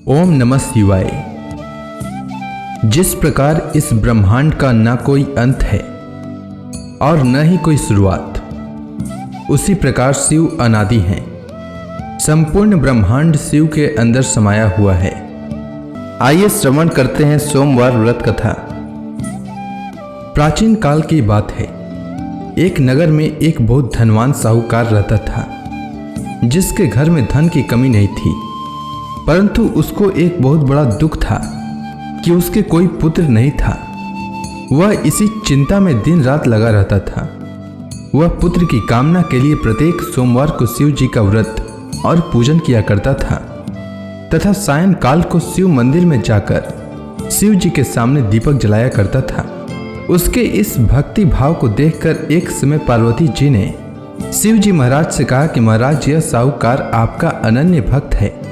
ओम नमः शिवाय। जिस प्रकार इस ब्रह्मांड का न कोई अंत है और न ही कोई शुरुआत, उसी प्रकार शिव अनादि हैं। संपूर्ण ब्रह्मांड शिव के अंदर समाया हुआ है। आइए श्रवण करते हैं सोमवार व्रत कथा। प्राचीन काल की बात है। एक नगर में एक बहुत धनवान साहूकार रहता था, जिसके घर में धन की कमी नहीं थी, परंतु उसको एक बहुत बड़ा दुख था कि उसके कोई पुत्र नहीं था। वह इसी चिंता में दिन रात लगा रहता था। वह पुत्र की कामना के लिए प्रत्येक सोमवार को शिव जी का व्रत और पूजन किया करता था तथा सायंकाल को शिव मंदिर में जाकर शिव जी के सामने दीपक जलाया करता था। उसके इस भक्ति भाव को देखकर एक समय पार्वती जी ने शिव जी महाराज से कहा कि महाराज, यह साहूकार आपका अनन्य भक्त है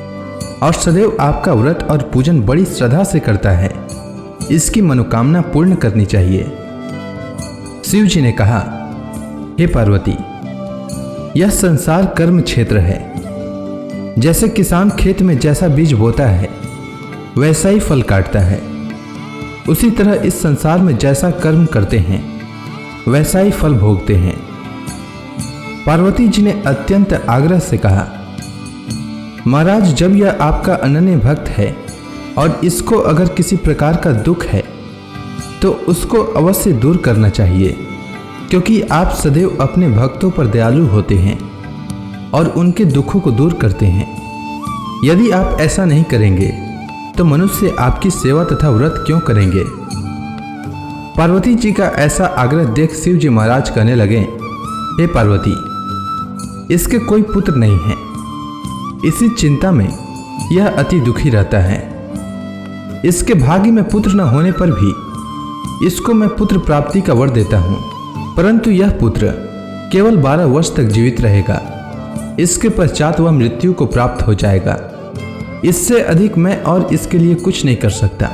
और सदैव आपका व्रत और पूजन बड़ी श्रद्धा से करता है। इसकी मनोकामना पूर्ण करनी चाहिए। शिव जी ने कहा, हे पार्वती, यह संसार कर्म क्षेत्र है। जैसे किसान खेत में जैसा बीज बोता है वैसा ही फल काटता है, उसी तरह इस संसार में जैसा कर्म करते हैं वैसा ही फल भोगते हैं। पार्वती जी ने अत्यंत आग्रह से कहा, महाराज, जब यह आपका अनन्य भक्त है और इसको अगर किसी प्रकार का दुख है तो उसको अवश्य दूर करना चाहिए, क्योंकि आप सदैव अपने भक्तों पर दयालु होते हैं और उनके दुखों को दूर करते हैं। यदि आप ऐसा नहीं करेंगे तो मनुष्य आपकी सेवा तथा व्रत क्यों करेंगे। पार्वती जी का ऐसा आग्रह देख शिव जी महाराज कहने लगे, हे पार्वती, इसके कोई पुत्र नहीं है। इसी चिंता में यह अति दुखी रहता है। इसके भाग्य में पुत्र न होने पर भी इसको मैं पुत्र प्राप्ति का वर देता हूँ, परंतु यह पुत्र केवल 12 वर्ष तक जीवित रहेगा। इसके पश्चात वह मृत्यु को प्राप्त हो जाएगा। इससे अधिक मैं और इसके लिए कुछ नहीं कर सकता।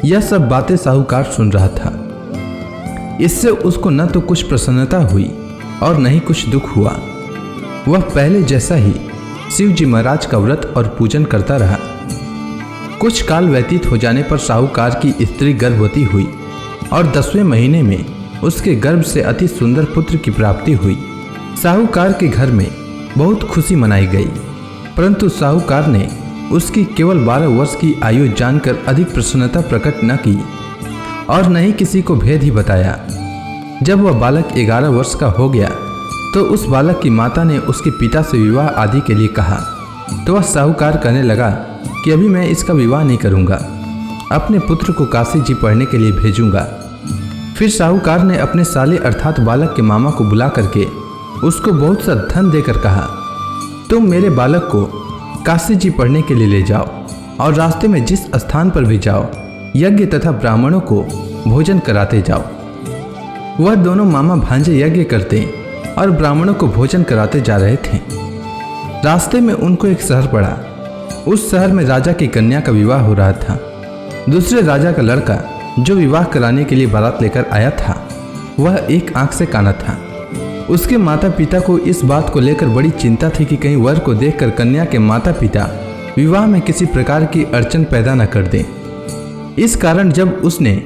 यह सब बातें साहूकार सुन रहा था। इससे उसको न तो कुछ प्रसन्नता हुई और न ही कुछ दुख हुआ। वह पहले जैसा ही शिव जी महाराज का व्रत और पूजन करता रहा। कुछ काल व्यतीत हो जाने पर साहूकार की स्त्री गर्भवती हुई और 10वें महीने में उसके गर्भ से अति सुंदर पुत्र की प्राप्ति हुई। साहूकार के घर में बहुत खुशी मनाई गई, परंतु साहूकार ने उसकी केवल 12 वर्ष की आयु जानकर अधिक प्रसन्नता प्रकट न की और न ही किसी को भेद ही बताया। जब वह बालक 11 वर्ष का हो गया तो उस बालक की माता ने उसके पिता से विवाह आदि के लिए कहा, तो वह साहूकार कहने लगा कि अभी मैं इसका विवाह नहीं करूंगा, अपने पुत्र को काशी जी पढ़ने के लिए भेजूंगा। फिर साहूकार ने अपने साले अर्थात बालक के मामा को बुला करके उसको बहुत सा धन देकर कहा, तुम मेरे बालक को काशी जी पढ़ने के लिए ले जाओ और रास्ते में जिस स्थान पर भी जाओ यज्ञ तथा ब्राह्मणों को भोजन कराते जाओ। वह दोनों मामा भांजे यज्ञ करते और ब्राह्मणों को भोजन कराते जा रहे थे। रास्ते में उनको एक शहर पड़ा। उस शहर में राजा की कन्या का विवाह हो रहा था। दूसरे राजा का लड़का जो विवाह कराने के लिए बारात लेकर आया था, वह एक आंख से काना था। उसके माता पिता को इस बात को लेकर बड़ी चिंता थी कि कहीं वर को देखकर कन्या के माता पिता विवाह में किसी प्रकार की अड़चन पैदा न कर दें। इस कारण जब उसने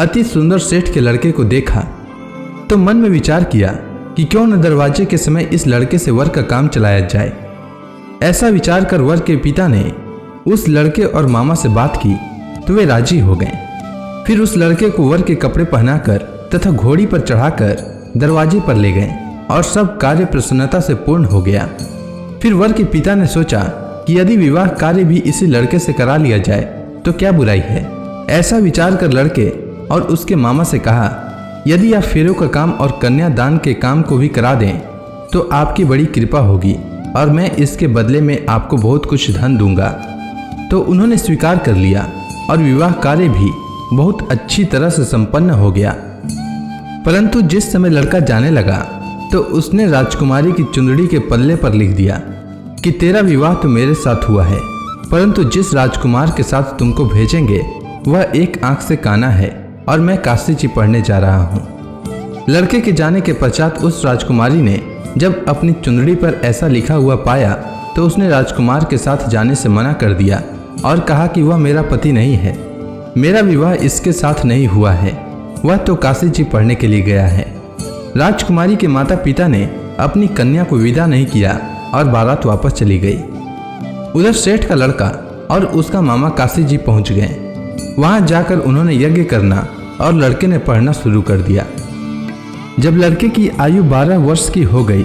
अति सुंदर सेठ के लड़के को देखा तो मन में विचार किया कि क्यों न दरवाजे के समय इस लड़के से वर का काम चलाया जाए। ऐसा विचार कर वर के पिता ने उस लड़के और मामा से बात की तो वे राजी हो गए। फिर उस लड़के को वर के कपड़े पहनाकर तथा घोड़ी पर चढ़ाकर दरवाजे पर ले गए और सब कार्य प्रसन्नता से पूर्ण हो गया। फिर वर के पिता ने सोचा कि यदि विवाह कार्य भी इसी लड़के से करा लिया जाए तो क्या बुराई है। ऐसा विचार कर लड़के और उसके मामा से कहा, यदि आप फेरों का काम और कन्यादान के काम को भी करा दें तो आपकी बड़ी कृपा होगी और मैं इसके बदले में आपको बहुत कुछ धन दूंगा। तो उन्होंने स्वीकार कर लिया और विवाह कार्य भी बहुत अच्छी तरह से संपन्न हो गया। परंतु जिस समय लड़का जाने लगा तो उसने राजकुमारी की चुंदड़ी के पल्ले पर लिख दिया कि तेरा विवाह तो मेरे साथ हुआ है, परंतु जिस राजकुमार के साथ तुमको भेजेंगे वह एक आंख से काना है और मैं काशी जी पढ़ने जा रहा हूँ। लड़के के जाने के पश्चात उस राजकुमारी ने जब अपनी चुंदड़ी पर ऐसा लिखा हुआ पाया तो उसने राजकुमार के साथ जाने से मना कर दिया और कहा कि वह मेरा पति नहीं है, मेरा विवाह इसके साथ नहीं हुआ है, वह तो काशी जी पढ़ने के लिए गया है। राजकुमारी के माता पिता ने अपनी कन्या को विदा नहीं किया और बारात वापस चली गई। उधर सेठ का लड़का और उसका मामा काशी जी पहुंच गए। वहां जाकर उन्होंने यज्ञ करना और लड़के ने पढ़ना शुरू कर दिया। जब लड़के की आयु 12 वर्ष की हो गई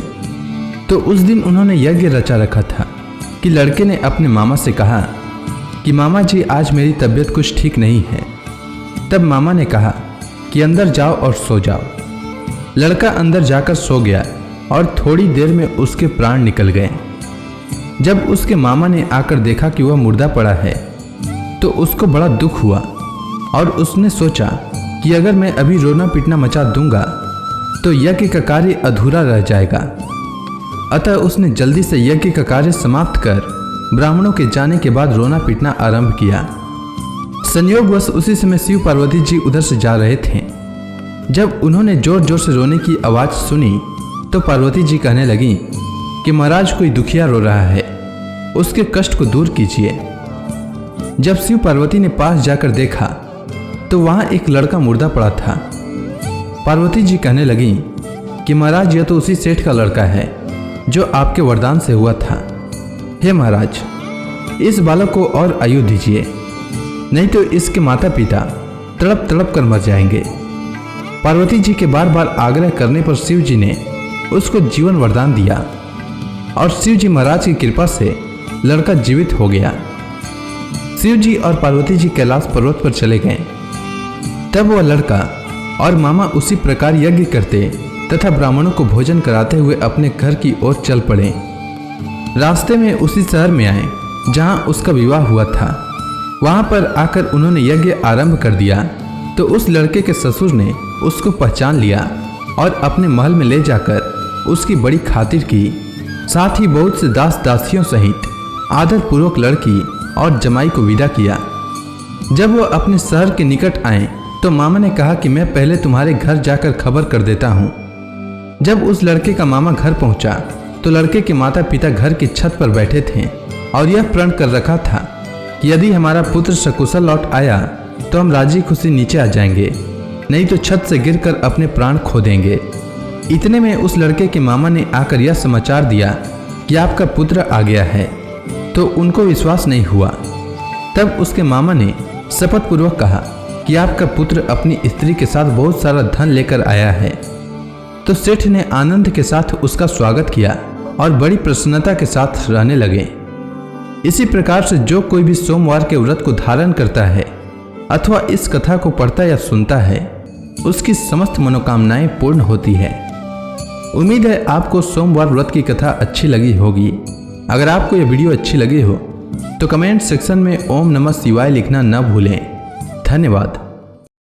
तो उस दिन उन्होंने यज्ञ रचा रखा था कि लड़के ने अपने मामा से कहा कि मामा जी आज मेरी तबीयत कुछ ठीक नहीं है। तब मामा ने कहा कि अंदर जाओ और सो जाओ। लड़का अंदर जाकर सो गया और थोड़ी देर में उसके प्राण निकल गए। जब उसके मामा ने आकर देखा कि वह मुर्दा पड़ा है तो उसको बड़ा दुख हुआ और उसने सोचा कि अगर मैं अभी रोना पीटना मचा दूंगा तो यज्ञ का कार्य अधूरा रह जाएगा। अतः उसने जल्दी से यज्ञ का कार्य समाप्त कर ब्राह्मणों के जाने के बाद रोना पीटना आरंभ किया। संयोगवश उसी समय शिव पार्वती जी उधर से जा रहे थे। जब उन्होंने जोर जोर से रोने की आवाज़ सुनी तो पार्वती जी कहने लगी कि महाराज कोई दुखिया रो रहा है, उसके कष्ट को दूर कीजिए। जब शिव पार्वती ने पास जाकर देखा तो वहाँ एक लड़का मुर्दा पड़ा था। पार्वती जी कहने लगी कि महाराज यह तो उसी सेठ का लड़का है जो आपके वरदान से हुआ था। हे महाराज, इस बालक को और आयु दीजिए, नहीं तो इसके माता पिता तड़प तड़प कर मर जाएंगे। पार्वती जी के बार बार आग्रह करने पर शिव जी ने उसको जीवन वरदान दिया और शिव जी महाराज की कृपा से लड़का जीवित हो गया। शिव जी और पार्वती जी कैलाश पर्वत पर चले गए। तब वह लड़का और मामा उसी प्रकार यज्ञ करते तथा ब्राह्मणों को भोजन कराते हुए अपने घर की ओर चल पड़े। रास्ते में उसी शहर में आए जहां उसका विवाह हुआ था। वहां पर आकर उन्होंने यज्ञ आरंभ कर दिया तो उस लड़के के ससुर ने उसको पहचान लिया और अपने महल में ले जाकर उसकी बड़ी खातिर की। साथ ही बहुत से दास दासियों सहित आदरपूर्वक लड़की और जमाई को विदा किया। जब वह अपने शहर के निकट आए तो मामा ने कहा कि मैं पहले तुम्हारे घर जाकर खबर कर देता हूँ। जब उस लड़के का मामा घर पहुंचा तो लड़के के माता पिता घर की छत पर बैठे थे और यह प्रण कर रखा था कि यदि हमारा पुत्र सकुशल लौट आया तो हम राजी खुशी नीचे आ जाएंगे, नहीं तो छत से गिरकर अपने प्राण खो देंगे। इतने में उस लड़के के मामा ने आकर यह समाचार दिया कि आपका पुत्र आ गया है, तो उनको विश्वास नहीं हुआ। तब उसके मामा ने शपथ पूर्वक कहा कि आपका पुत्र अपनी स्त्री के साथ बहुत सारा धन लेकर आया है। तो सेठ ने आनंद के साथ उसका स्वागत किया और बड़ी प्रसन्नता के साथ रहने लगे। इसी प्रकार से जो कोई भी सोमवार के व्रत को धारण करता है अथवा इस कथा को पढ़ता या सुनता है उसकी समस्त मनोकामनाएं पूर्ण होती है। उम्मीद है आपको सोमवार व्रत की कथा अच्छी लगी होगी। अगर आपको यह वीडियो अच्छी लगी हो तो कमेंट सेक्शन में ओम नमः शिवाय लिखना न भूलें। धन्यवाद।